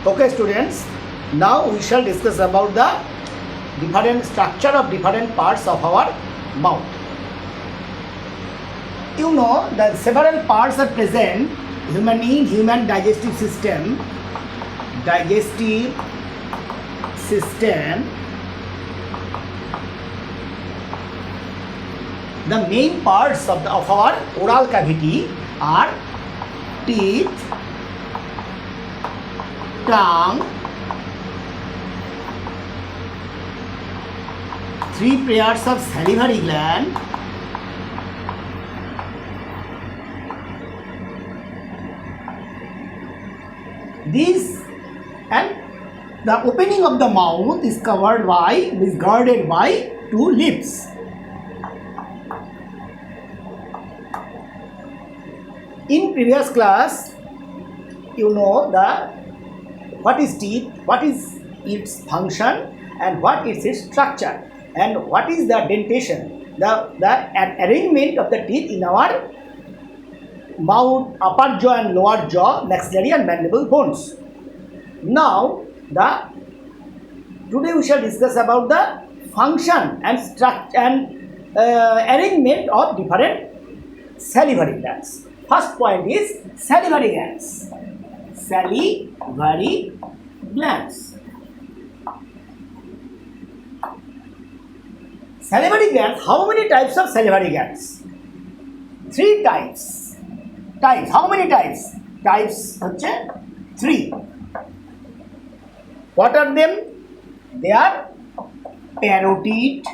Okay students, now we shall discuss about the different structure of different parts of our mouth. You know that several parts are present in human digestive system. The main parts of our oral cavity are teeth, tongue, three pairs of salivary gland, this, and the opening of the mouth is guarded by two lips. In previous class, you know what is teeth, what is its function, and what is its structure, and what is the dentation, the arrangement of the teeth in our mouth, upper jaw and lower jaw, maxillary and mandible bones. Now, today we shall discuss about the function and structure and arrangement of different salivary glands. First point is salivary glands. Salivary glands. Salivary glands. How many types of salivary glands? Three types. How many types? Types three. What are them? They are parotid,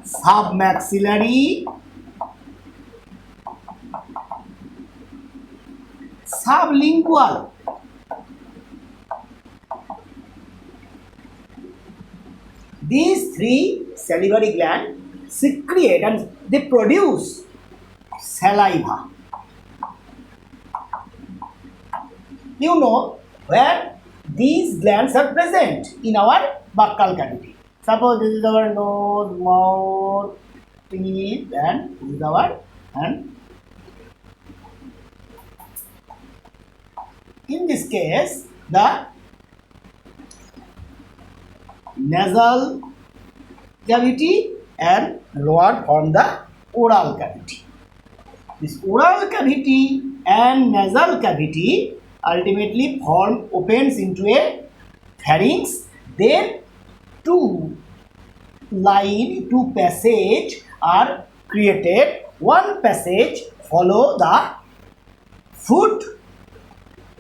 submaxillary, sublingual. These three salivary glands secrete and they produce saliva. You know where these glands are present in our buccal cavity. Suppose this is our nose, mouth, teeth, and this is our hand. In this case, the nasal cavity and lower form the oral cavity. This oral cavity and nasal cavity ultimately opens into a pharynx. Then two passage are created. One passage follow the foot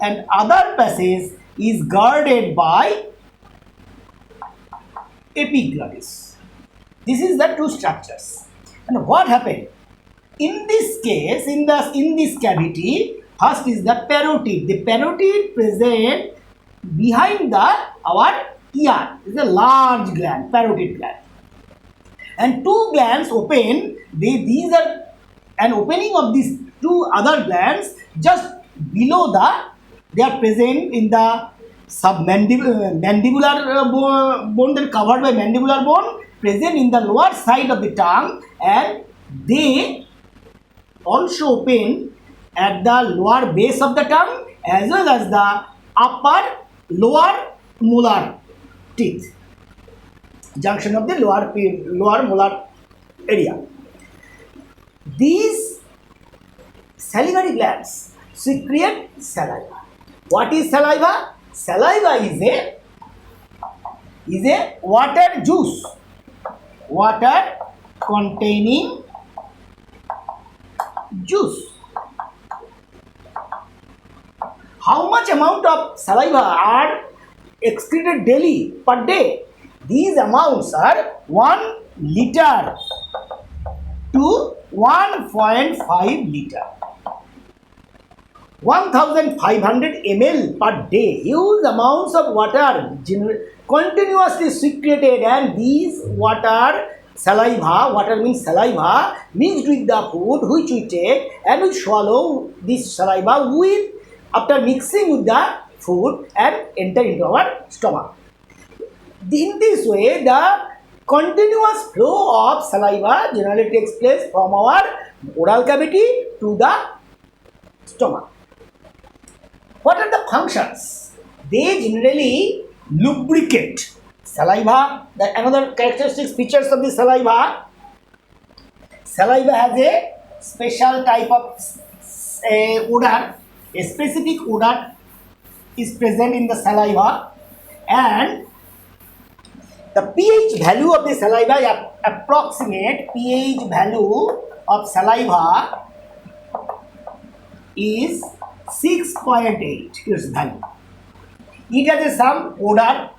and other passage is guarded by epiglottis. This is the two structures. And what happened? In this case, in this cavity, first is the parotid. The parotid present behind our ear. This is a large gland, parotid gland. And two glands open. These are an opening of these two other glands just below they are present in the submandibular bone, then covered by mandibular bone, present in the lower side of the tongue, and they also open at the lower base of the tongue as well as the upper lower molar teeth, junction of the lower molar area. These salivary glands secrete saliva. What is saliva? Saliva is a water juice, water containing juice. How much amount of saliva are excreted daily per day? These amounts are 1 liter to 1.5 liter. 1500 ml per day. Huge amounts of water continuously secreted, and these water means saliva mixed with the food which we take, and we swallow this saliva after mixing with the food and enter into our stomach. In this way, the continuous flow of saliva generally takes place from our oral cavity to the stomach. What are the functions? They generally lubricate saliva. Another characteristic features of the saliva. Saliva has a special type of odor. A specific odor is present in the saliva, and the pH value of the saliva, approximate pH value of saliva is 6.8 its value. It has some odor,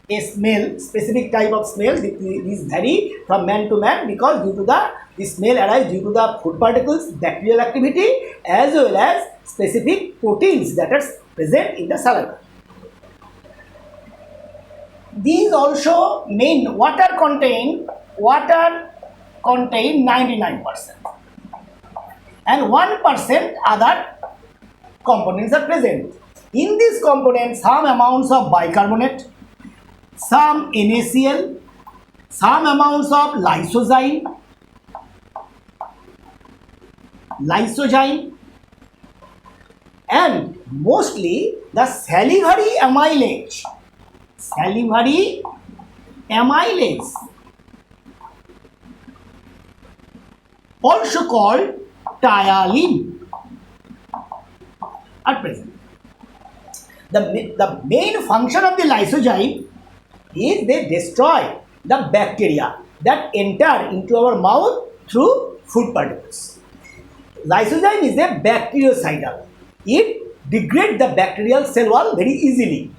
a smell, specific type of smell. These vary from man to man because due to the smell arises due to the food particles, bacterial activity, as well as specific proteins that are present in the saliva. These also main water contain 99%, and 1% other components are present. In these components, some amounts of bicarbonate, some NaCl, some amounts of lysozyme, and mostly the salivary amylase, also called ptyalin, are present. The main function of the lysozyme is they destroy the bacteria that enter into our mouth through food particles. Lysozyme is a bactericidal. It degrades the bacterial cell wall very easily.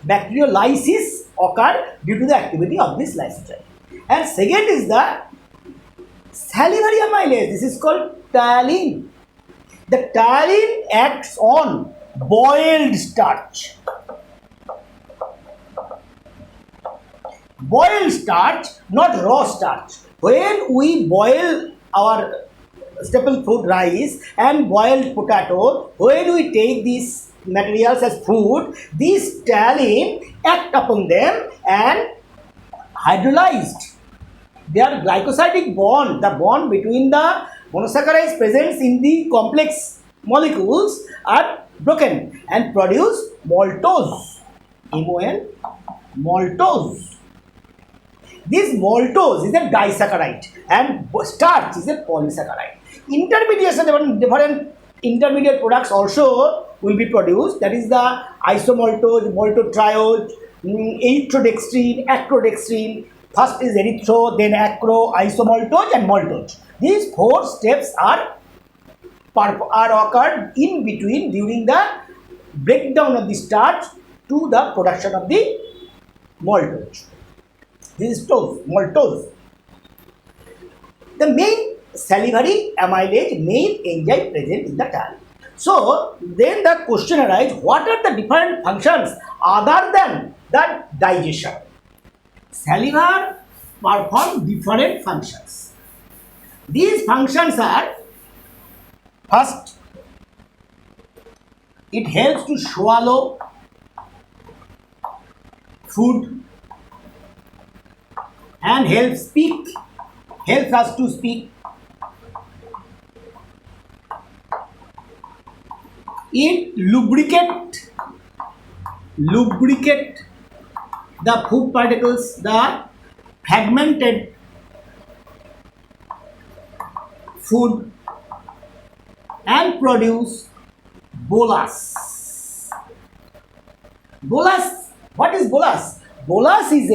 Bacteriolysis occurs due to the activity of this lysozyme. And second is the salivary amylase. This is called ptyalin. The ptyalin acts on boiled starch. Boiled starch, not raw starch. When we boil our staple food rice and boiled potato, when we take these materials as food, these ptyalin act upon them and hydrolyzed. Their glycosidic bond, the bond between the monosaccharides present in the complex molecules, are broken and produce maltose. MOL, maltose. This maltose is a disaccharide and starch is a polysaccharide. Intermediate, different intermediate products also will be produced. That is the isomaltose, maltotriose, erythrodextrine, acrodextrine. First is erythro, then acro, isomaltose and maltose. These four steps are occurred in between during the breakdown of the starch to the production of the maltose. This is maltose. The main salivary amylase main enzyme present in the tongue. So then the question arises, what are the different functions other than the digestion? Saliva perform different functions. These functions are: first, it helps to swallow food and helps us to speak. It lubricate the food particles, the fragmented food, and produce bolus. Bolus, what is bolus? Bolus is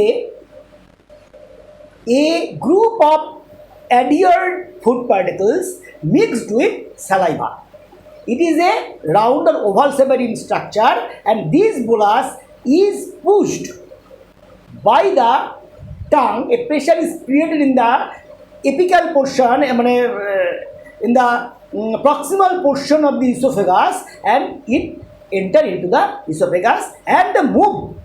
a group of adhered food particles mixed with saliva. It is a round or oval shape in structure, and this bolus is pushed by the tongue. A pressure is created in the apical portion, in the proximal portion of the esophagus, and it enter into the esophagus, and the move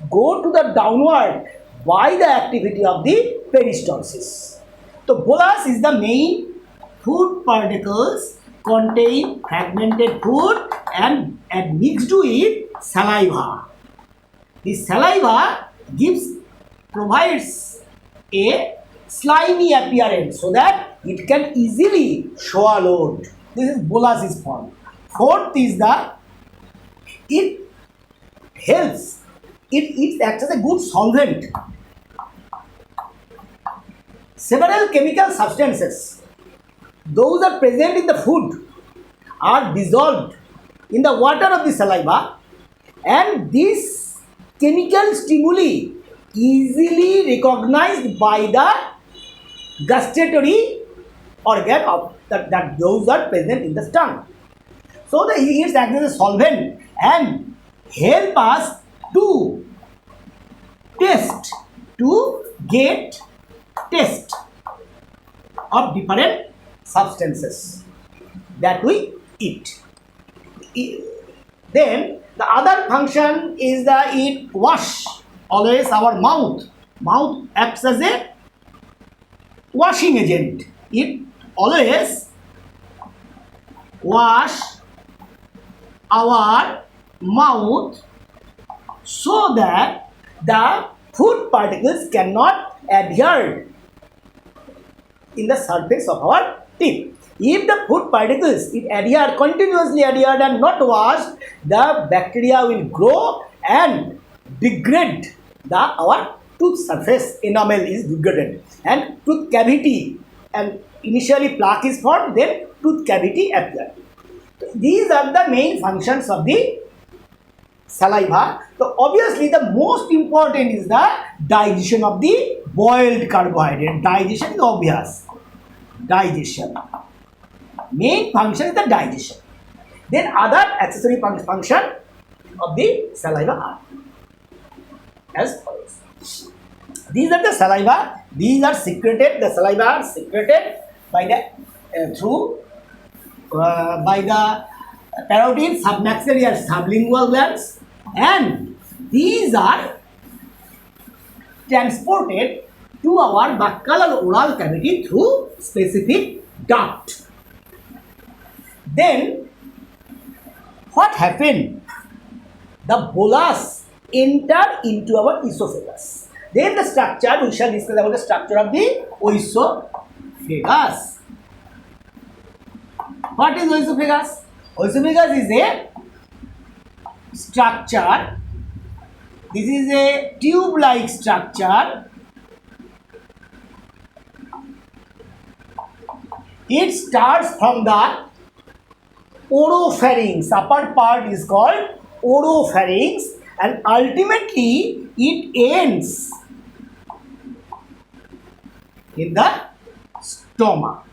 go to the downward by the activity of the peristalsis. So bolus is the main food particles contain fragmented food and mixed with saliva. The saliva provides a slimy appearance so that it can easily swallowed. This is bolus is formed. Fourth is the it helps, it acts as a good solvent. Several chemical substances, those are present in the food, are dissolved in the water of the saliva, and this chemical stimuli easily recognized by the gustatory organ of that those are present in the tongue. So the it acts as a solvent and help us to test, to get taste of different substances that we eat. Then the other function is that it wash always our mouth. Mouth acts as a washing agent. It always wash our mouth so that the food particles cannot adhere in the surface of our teeth. If the food particles continuously adhered and not washed, the bacteria will grow and degrade our tooth surface. Enamel is degraded and tooth cavity, and initially plaque is formed, then tooth cavity appears. These are the main functions of the saliva. So obviously the most important is the digestion of the boiled carbohydrate. Digestion is obvious. Digestion. Main function is the digestion. Then other accessory function of the saliva are as follows. These are the saliva. These are secreted. The saliva are secreted by the by the parotid, submaxillary or sublingual glands, and these are transported to our buccal or oral cavity through specific duct. Then what happened? The bolus enter into our esophagus. Then the structure, we shall discuss about the structure of the esophagus. What is esophagus? Esophagus is a structure. This is a tube-like structure. It starts from the oropharynx. Upper part is called oropharynx, and ultimately it ends in the stomach.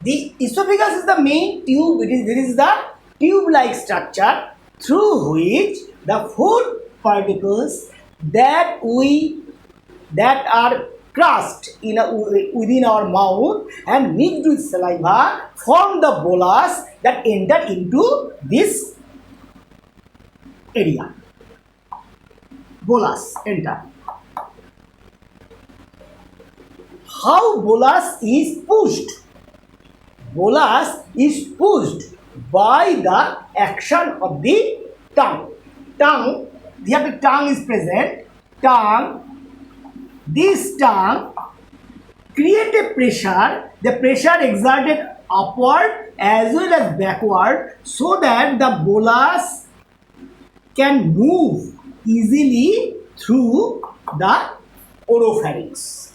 The esophagus is the main tube. There is the tube-like structure through which the food particles that are crushed within our mouth and mixed with saliva form the bolus that enter into this area. Bolus enter. How bolus is pushed? Bolus is pushed by the action of the tongue. Here the tongue is present. This tongue create a pressure. The pressure exerted upward as well as backward, so that the bolus can move easily through the oropharynx.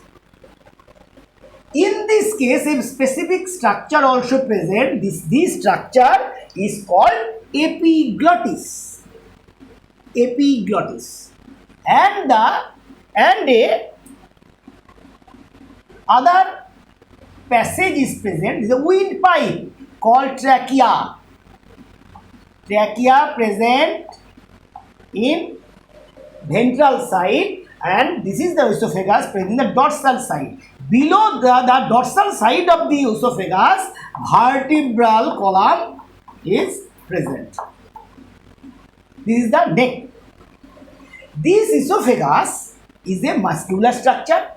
In this case, a specific structure also present. This structure is called epiglottis. Epiglottis, and a other passage is present. This is a windpipe called trachea. Trachea present in ventral side, and this is the esophagus present in the dorsal side. Below the dorsal side of the esophagus, vertebral column is present. This is the neck. This esophagus is a muscular structure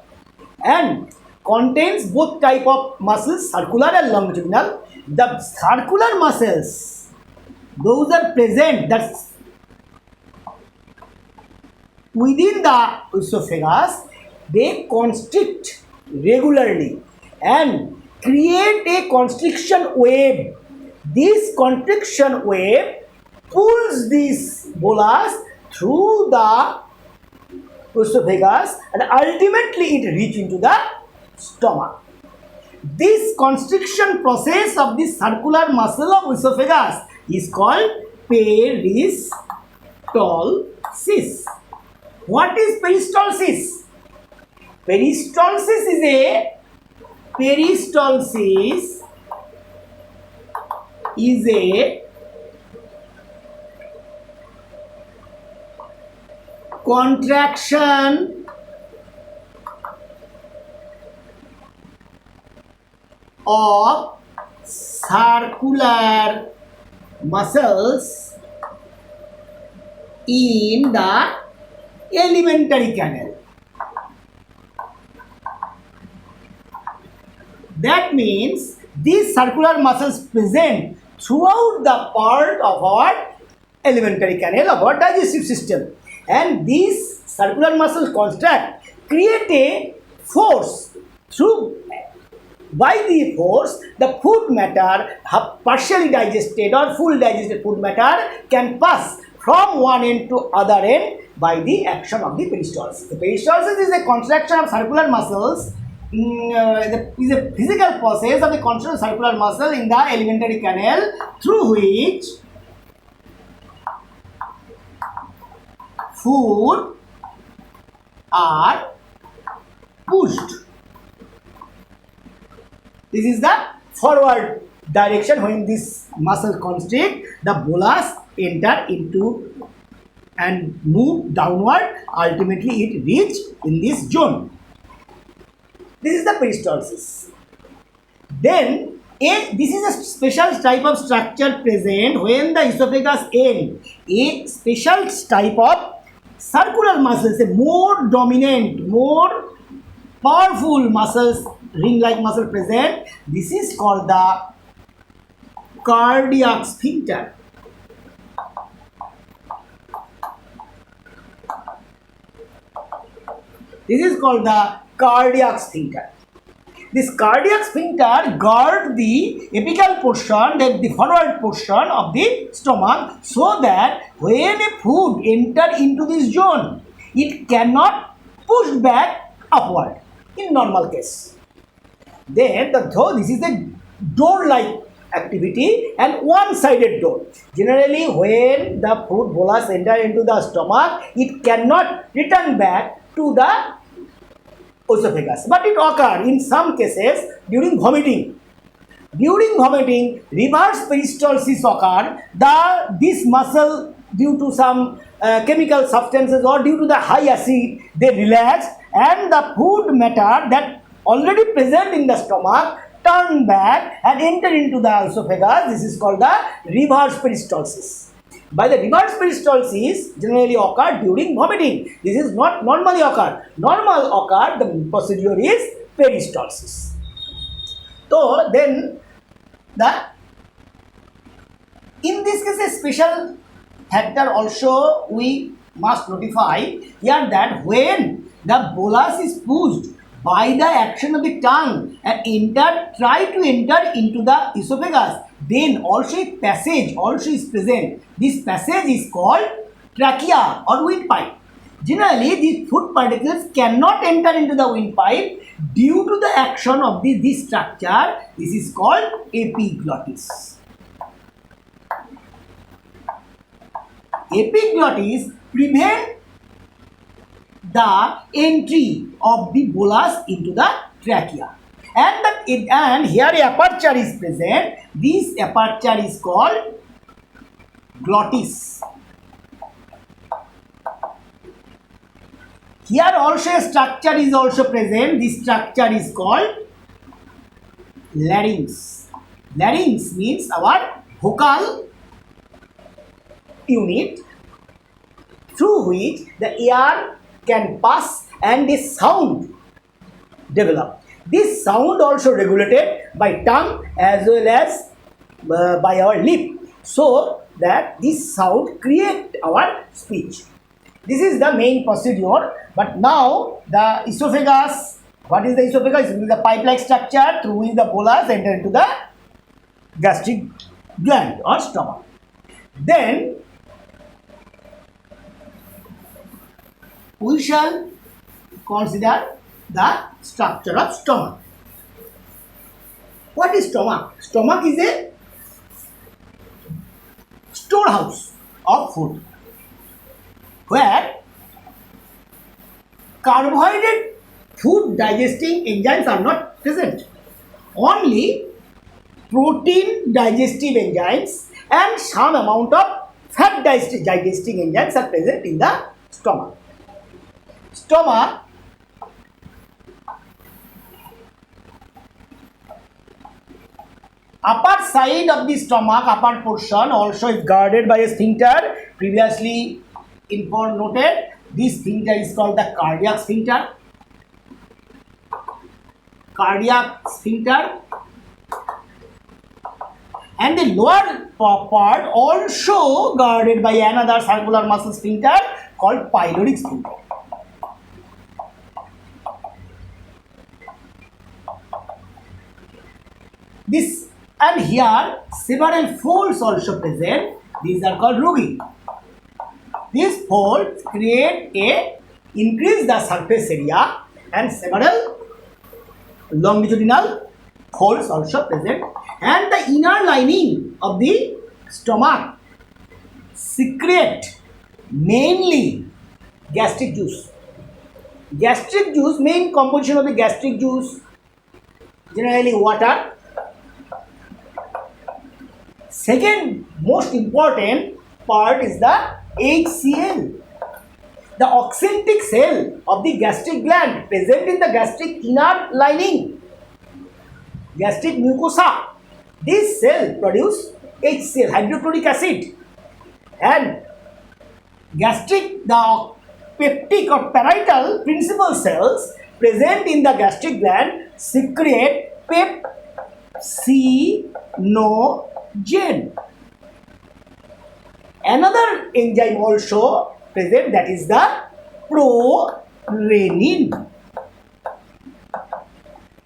and contains both type of muscles, circular and longitudinal. The circular muscles, those are present that's within the esophagus. They constrict regularly and create a constriction wave This contraction wave pulls this bolus through the esophagus and ultimately it reaches into the stomach. This constriction process of the circular muscle of esophagus is called peristalsis. What is peristalsis? Peristalsis is a contraction of circular muscles in the alimentary canal. That means these circular muscles present throughout the part of our alimentary canal of our digestive system, and these circular muscles contract, create a force through. By the force, the food matter, partially digested or full digested food matter, can pass from one end to other end by the action of the peristalsis. The peristalsis is a contraction of circular muscles. Is a physical process of the contraction of circular muscle in the alimentary canal through which food are pushed. This is the forward direction. When this muscle constrict, the bolus enter into and move downward. Ultimately, it reach in this zone. This is the peristalsis. Then, this is a special type of structure present when the esophagus end. A special type of circular muscles, a more dominant, more powerful muscles, ring-like muscle present. This is called the cardiac sphincter. This is called the cardiac sphincter. This cardiac sphincter guards the apical portion, the forward portion of the stomach, so that when a food enter into this zone, it cannot push back upward in normal case. Then, though this is a door-like activity and one-sided door. Generally, when the food bolus enter into the stomach, it cannot return back to the esophagus, but it occurs in some cases during vomiting. During vomiting, reverse peristalsis occur. This muscle, due to some chemical substances or due to the high acid, they relax, and the food matter that already present in the stomach turn back and enter into the esophagus. This is called the reverse peristalsis. By the reverse peristalsis generally occur during vomiting. This is not normally occur. Normal occur, the procedure is peristalsis. So then in this case a special factor also we must notify here, that when the bolus is pushed by the action of the tongue and try to enter into the esophagus, then also a passage also is present. This passage is called trachea or windpipe. Generally, these food particles cannot enter into the windpipe due to the action of this structure. This is called epiglottis. Epiglottis prevent the entry of the bolus into the trachea, and here a aperture is present. This aperture is called glottis. Here also a structure is also present. This structure is called larynx. Larynx means our vocal unit through which the air can pass and a sound develop. This sound also regulated by tongue as well as by our lip, so that this sound create our speech. This is the main procedure. But now the esophagus, what is the esophagus? It is the pipe-like structure through which the bolus enter into the gastric gland or stomach. Then we shall consider the structure of stomach. What is stomach? Stomach is a storehouse of food where carbohydrate food digesting enzymes are not present. Only protein digestive enzymes and some amount of fat digesting enzymes are present in the stomach. Stomach upper side of the stomach, upper portion also is guarded by a sphincter. Previously noted, this sphincter is called the cardiac sphincter. Cardiac sphincter. And the lower part also guarded by another circular muscle sphincter called pyloric sphincter. This and here several folds also present. These are called rugae. These folds increase the surface area, and several longitudinal folds also present. And the inner lining of the stomach secrete mainly gastric juice. Gastric juice, main composition of the gastric juice, generally water. Second most important part is the HCl, the oxyntic cell of the gastric gland present in the gastric inner lining, gastric mucosa. This cell produce HCl, hydrochloric acid, and gastric, the peptic or parietal principal cells present in the gastric gland secrete pepsinogen. Another enzyme also present, that is the prorenin.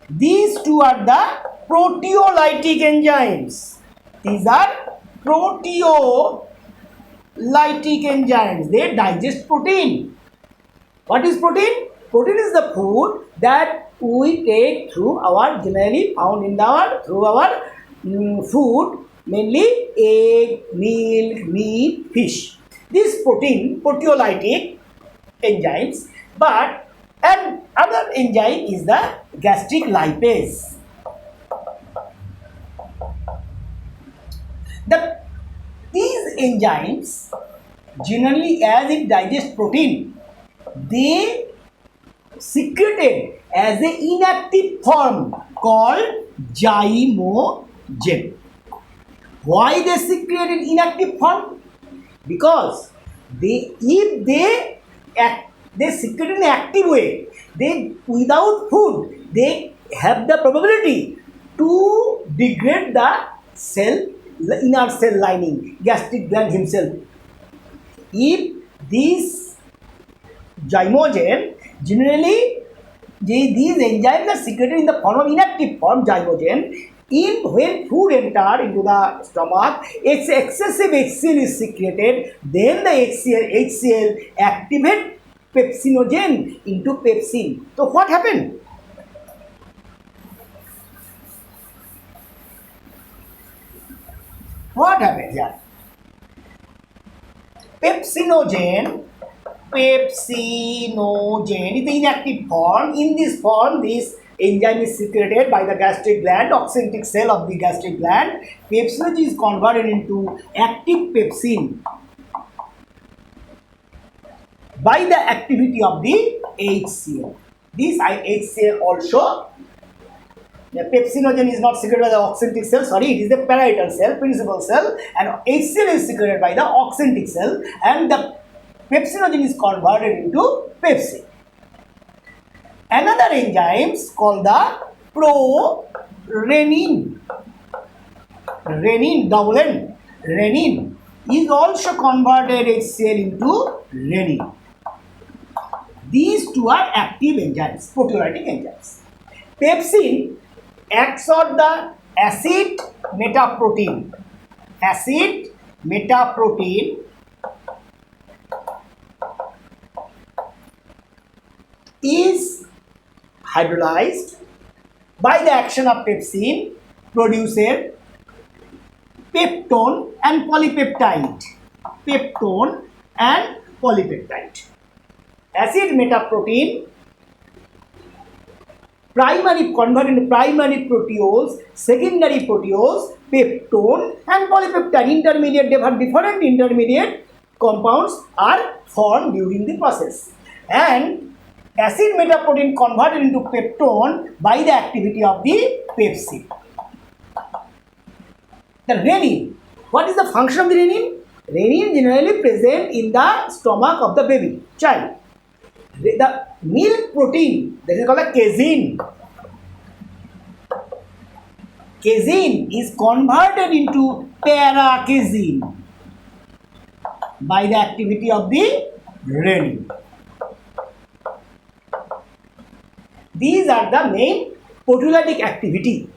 These two are the proteolytic enzymes. These are proteolytic enzymes. They digest protein. What is protein? Protein is the food that we take through our, generally found in through our food, mainly egg, milk, meat, fish. These proteolytic enzymes, but another enzyme is the gastric lipase. These enzymes, generally as it digests protein, they secreted as an inactive form called zymogen. Why they secrete in inactive form? Because if they secrete in an active way, without food, they have the probability to degrade the inner cell lining, gastric gland himself. If these zymogen, generally these enzymes are secreted in the form of inactive form, zymogen. When food enter into the stomach, its excessive HCl is secreted, then the HCl activate pepsinogen into pepsin. So what happened? What happened here? Pepsinogen is the inactive form. In this form, this enzyme is secreted by the gastric gland, oxyntic cell of the gastric gland. Pepsinogen is converted into active pepsin by the activity of the HCl. This HCl also, the pepsinogen is not secreted by the oxyntic cell, it is the parietal cell, principal cell, and HCl is secreted by the oxyntic cell, and the pepsinogen is converted into pepsin. Another enzyme is called the prorenin. Renin is also converted HCl into renin. These two are active enzymes, proteolytic enzymes. Pepsin acts on the acid metaprotein acid metaprotein is hydrolyzed by the action of pepsin, produces peptone and polypeptide. Peptone and polypeptide. Acid metaprotein primary convert into primary proteose, secondary proteose, peptone and polypeptide. Intermediate, different intermediate compounds are formed during the process. And acid metaprotein converted into peptone by the activity of the pepsin. The renin. What is the function of the renin? Renin generally present in the stomach of the baby, child. The milk protein, that is called a casein. Casein is converted into para-casein by the activity of the renin. These are the main proteolytic activity.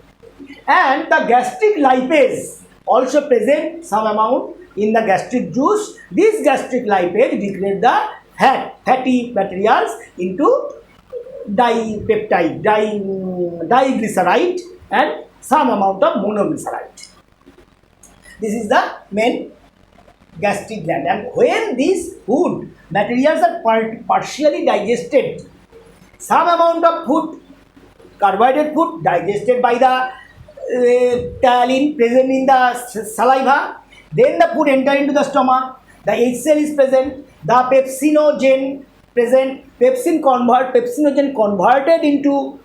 And the gastric lipase also present some amount in the gastric juice. This gastric lipase degrade the fatty materials into dipeptide, diglyceride and some amount of monoglyceride. This is the main gastric gland. And when these food materials are partially digested, some amount of food, carbohydrate food digested by the taline present in the saliva, then the food enter into the stomach, the H cell is present, the pepsinogen present, pepsinogen converted into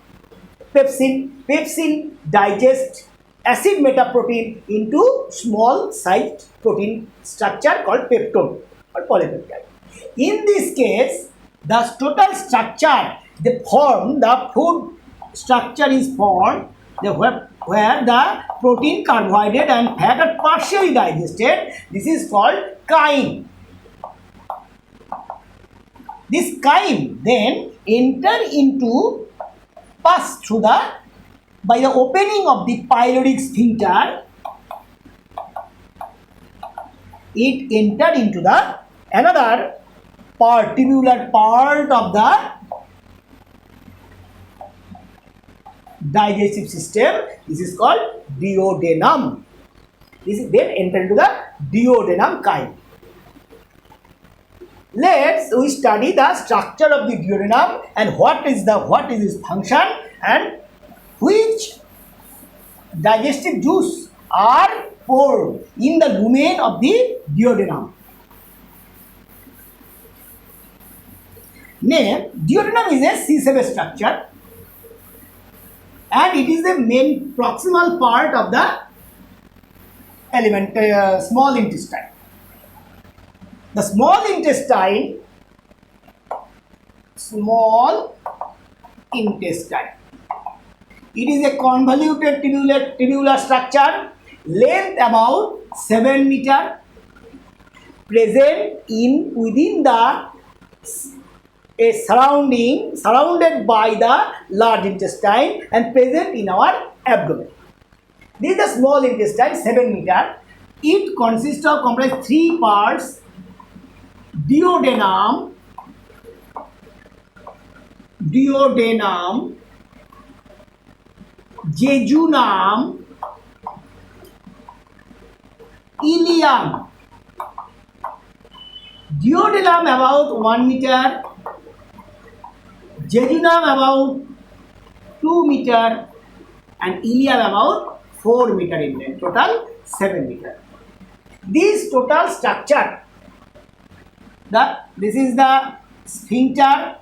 pepsin digest acid metaprotein into small sized protein structure called peptone or polypeptide. In this case, the total structure, the food structure is formed where the protein, carbohydrate and fat are partially digested. This is called chyme. This chyme then pass through by the opening of the pyloric sphincter, it entered into the another tubular part of the digestive system. This is called duodenum. This is then entered into the duodenum chyme. We study the structure of the duodenum and what is its function and which digestive juice are poured in the lumen of the duodenum. Duodenum is a C7 structure and it is the main proximal part of the small intestine. The small intestine, it is a convoluted tubular structure, length about 7 meter, present within the surrounded by the large intestine and present in our abdomen. This is the small intestine, 7 meter. It consists of comprise 3 parts: duodenum, jejunum, ileum. Duodenum about 1 meter, jejunum about 2 meter and ileum about 4 meter in length, total 7 meter. This total structure, this is the sphincter,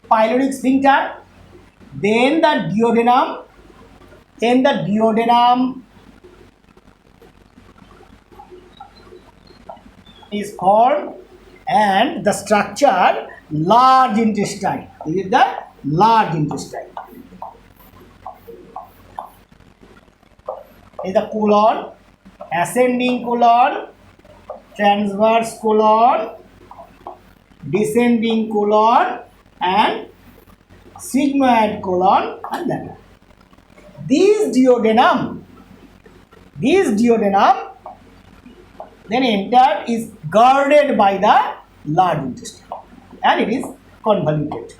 pyloric sphincter, then the duodenum is formed and the structure large intestine. This is the large intestine. This is the colon, ascending colon, transverse colon, descending colon and sigmoid colon and that. These duodenum This duodenum then entered is guarded by the large intestine and it is convoluted.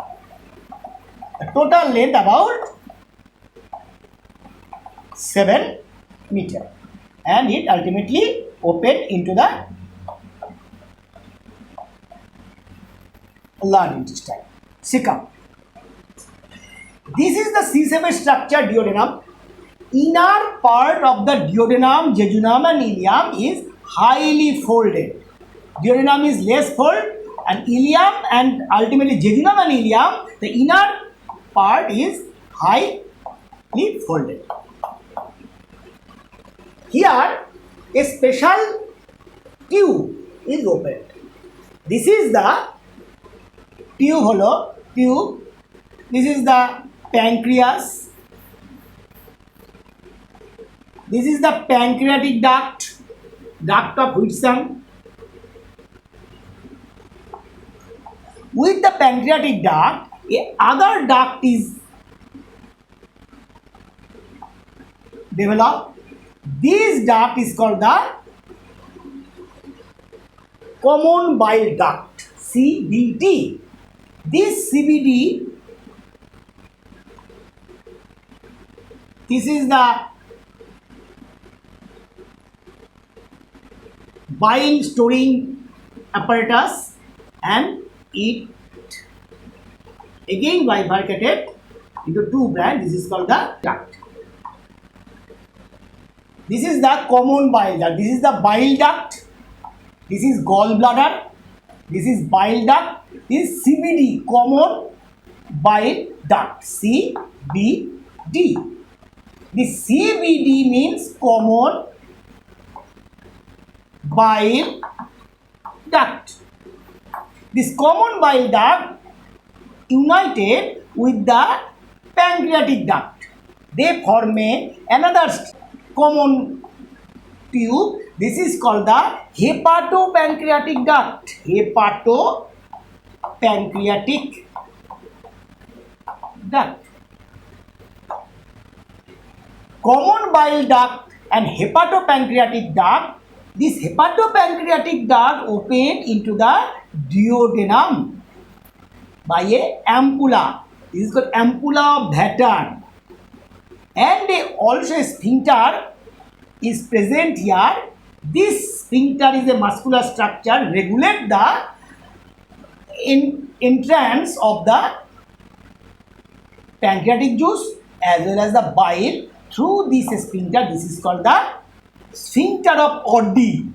The total length about 7 meters and it ultimately opened into the large intestine. Secre. This is the C7 structure duodenum. Inner part of the duodenum, jejunum and ileum is highly folded. Duodenum is less folded and ileum and ultimately jejunum and ileum, the inner part is highly folded. Here a special tube is opened. This is the tube. This is the pancreas. This is the pancreatic duct of Whitson. With the pancreatic duct, a other duct is developed. This duct is called the common bile duct, CBD. This CBD, this is the bile storing apparatus and it again bifurcated into two branches. This is called the duct. This is the common bile duct. This is the bile duct. This is gallbladder. This is bile duct. This is CBD, common bile duct, CBD. This CBD means common bile duct. This common bile duct united with the pancreatic duct. They form another common tube. This is called the hepatopancreatic duct. Hepatopancreatic duct. Common bile duct and hepatopancreatic duct. This hepatopancreatic duct opened into the duodenum by a ampulla. This is called ampulla of Vattern. And also a sphincter is present here. This sphincter is a muscular structure, regulate the entrance of the pancreatic juice as well as the bile through this sphincter. This is called the sphincter of Oddi.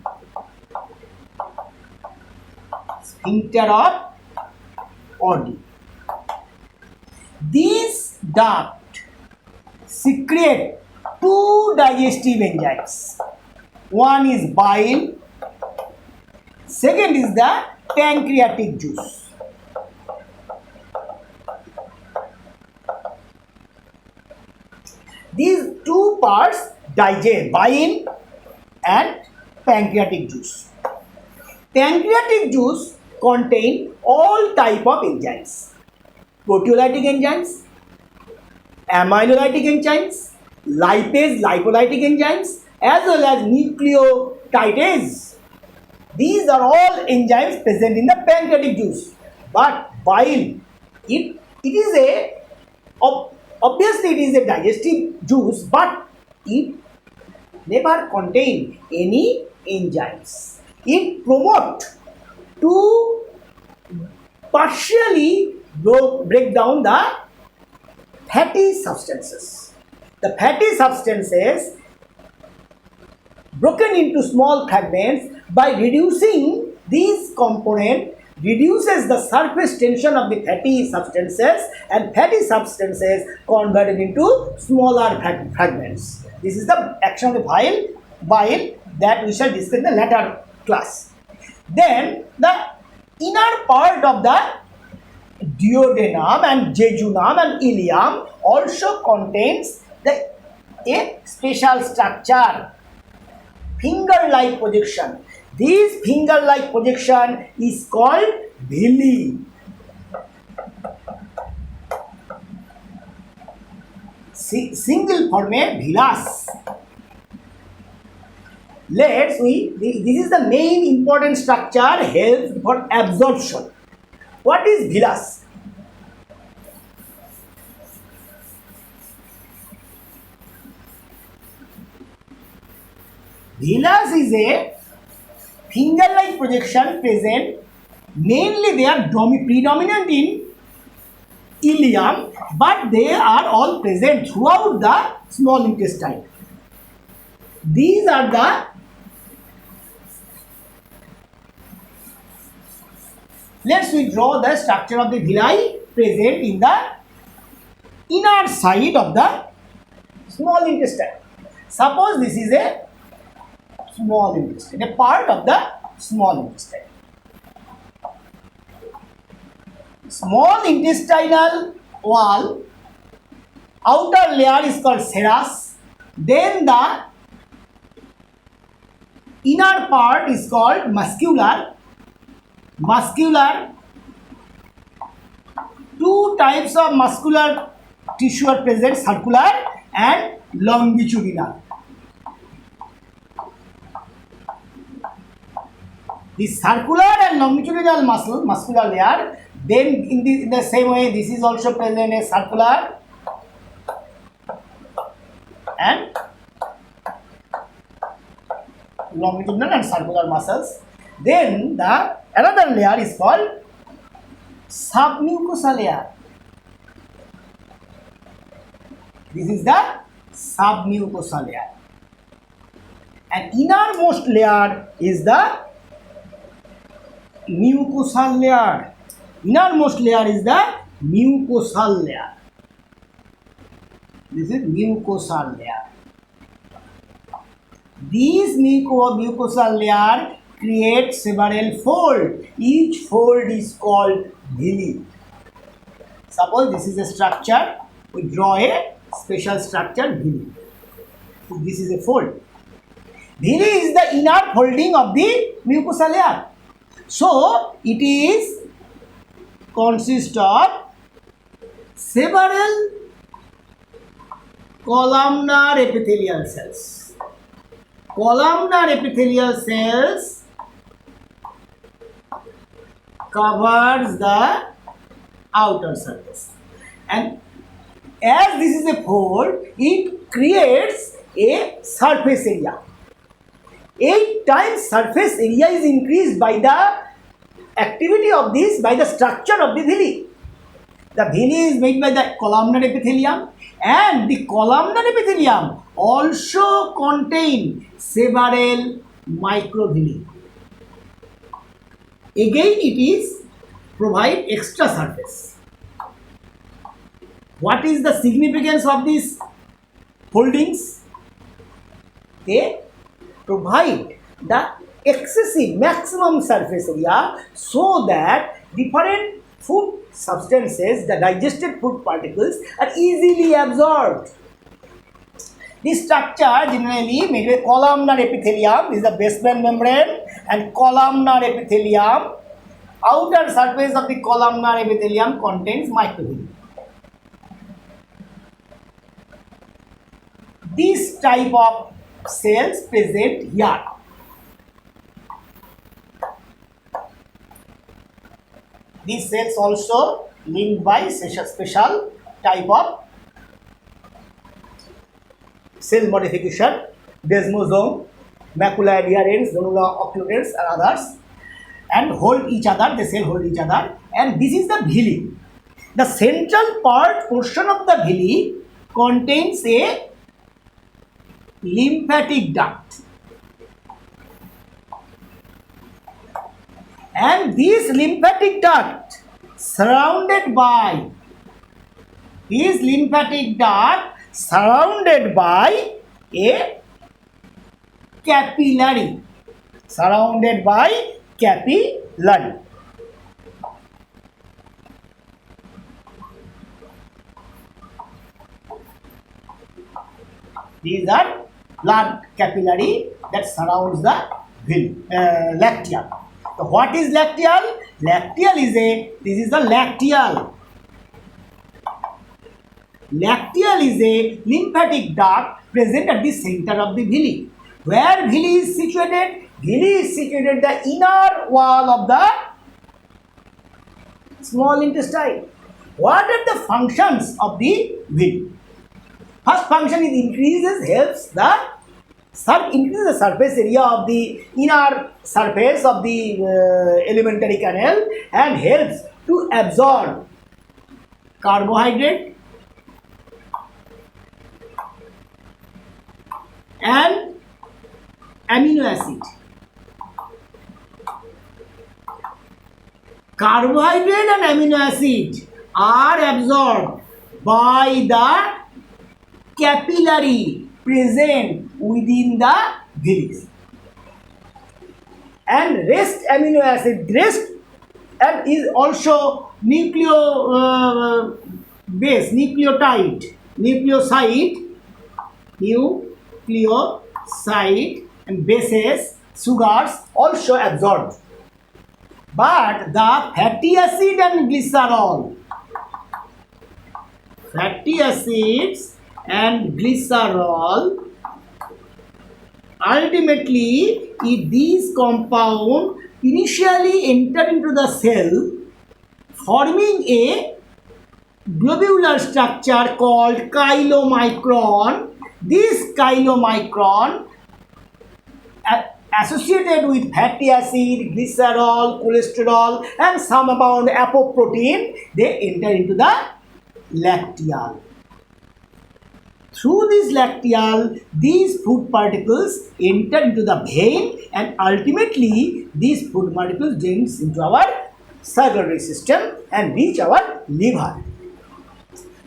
Sphincter of Oddi. These duct secrete two digestive enzymes. One is bile, second is the pancreatic juice. These two parts digest, bile and pancreatic juice. Pancreatic juice contain all type of enzymes. Proteolytic enzymes, amylolytic enzymes, lipase, lipolytic enzymes, as well as nucleotidases. These are all enzymes present in the pancreatic juice. But bile, it is a, obviously it is a digestive juice, but it never contain any enzymes. It promotes to partially break down the fatty substances. The fatty substances broken into small fragments by reducing these components reduces the surface tension of the fatty substances and fatty substances converted into smaller fragments. This is the action of bile that we shall discuss in the later class. Then the inner part of the duodenum and jejunum and ileum also contains a special structure, finger-like projection. This finger-like projection is called villi. Single form villus. this is the main important structure helps for absorption. What is villus? Villus is a finger-like projection present. Mainly they are predominant in ileum, but they are all present throughout the small intestine. These are the let's we draw the structure of the villi present in the inner side of the small intestine. Suppose this is a small intestine, a part of the small intestine. Small intestinal wall, outer layer is called serous. Then the inner part is called muscular. Two types of muscular tissue are present, circular and longitudinal. The circular and longitudinal muscular layer, then in the same way this is also present as circular and longitudinal and circular muscles. Then the another layer is called submucosal layer. This is the submucosal layer. And innermost layer is the mucosal layer. Innermost layer is the mucosal layer. This is mucosal layer. These mucosal layer create several folds. Each fold is called villi. Suppose this is a structure, we draw a special structure villi. This is a fold. Villi is the inner folding of the mucosal layer. So it is consists of several columnar epithelial cells. Columnar epithelial cells covers the outer surface, and as this is a fold, it creates a surface area. 8 times surface area is increased by the activity of this, by the structure of the villi. The villi is made by the columnar epithelium, and the columnar epithelium also contain several microvilli. Again, it is provide extra surface. What is the significance of these foldings? They provide the excessive maximum surface area so that different food substances, the digested food particles, are easily absorbed. This structure generally made with columnar epithelium is the basement membrane, and columnar epithelium, outer surface of the columnar epithelium contains microvilli. This type of cells present here. These cells also linked by special type of cell modification, desmosome, macula adherens, zonula occludens and others, and hold each other, the cell hold each other, and this is the villi. The central portion of the villi contains a lymphatic duct, and this lymphatic duct surrounded by a capillary, These are blood capillary that surrounds the lacteal. So what is lacteal? This is the lacteal. Lacteal is a lymphatic duct present at the center of the villi. Where villi is situated? Villi is situated the inner wall of the small intestine. What are the functions of the villi? First function is helps the increase the surface area of the inner surface of the alimentary canal and helps to absorb carbohydrate and amino acid. Carbohydrate and amino acid are absorbed by the capillary present within the villi, and rest amino acid and is also nucleoside and bases, sugars also absorbed. But the fatty acid and fatty acids and glycerol, ultimately, if these compounds initially enter into the cell, forming a globular structure called chylomicron, this chylomicron associated with fatty acid, glycerol, cholesterol and some amount of apoprotein, they enter into the lacteal. Through this lacteal, these food particles enter into the vein and ultimately these food particles drains into our circulatory system and reach our liver.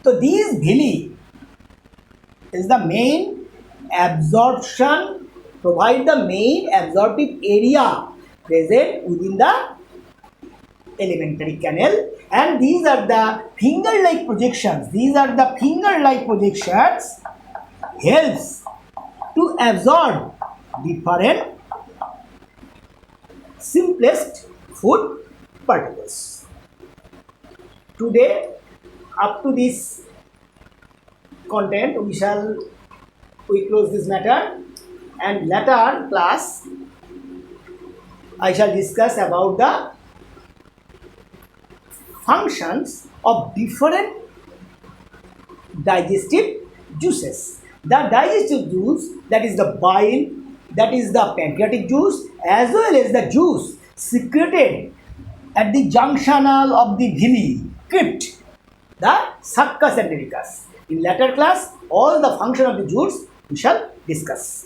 So these villi is the main absorption, provide the main absorptive area present within the alimentary canal, and these are the finger-like projections. Helps to absorb different simplest food particles. Today, up to this content, we close this matter, and later class I shall discuss about the functions of different digestive juices. The digestive juice, that is the bile, that is the pancreatic juice, as well as the juice secreted at the junctional of the villi crypt, the succus and delicus. In later class, all the function of the juice we shall discuss.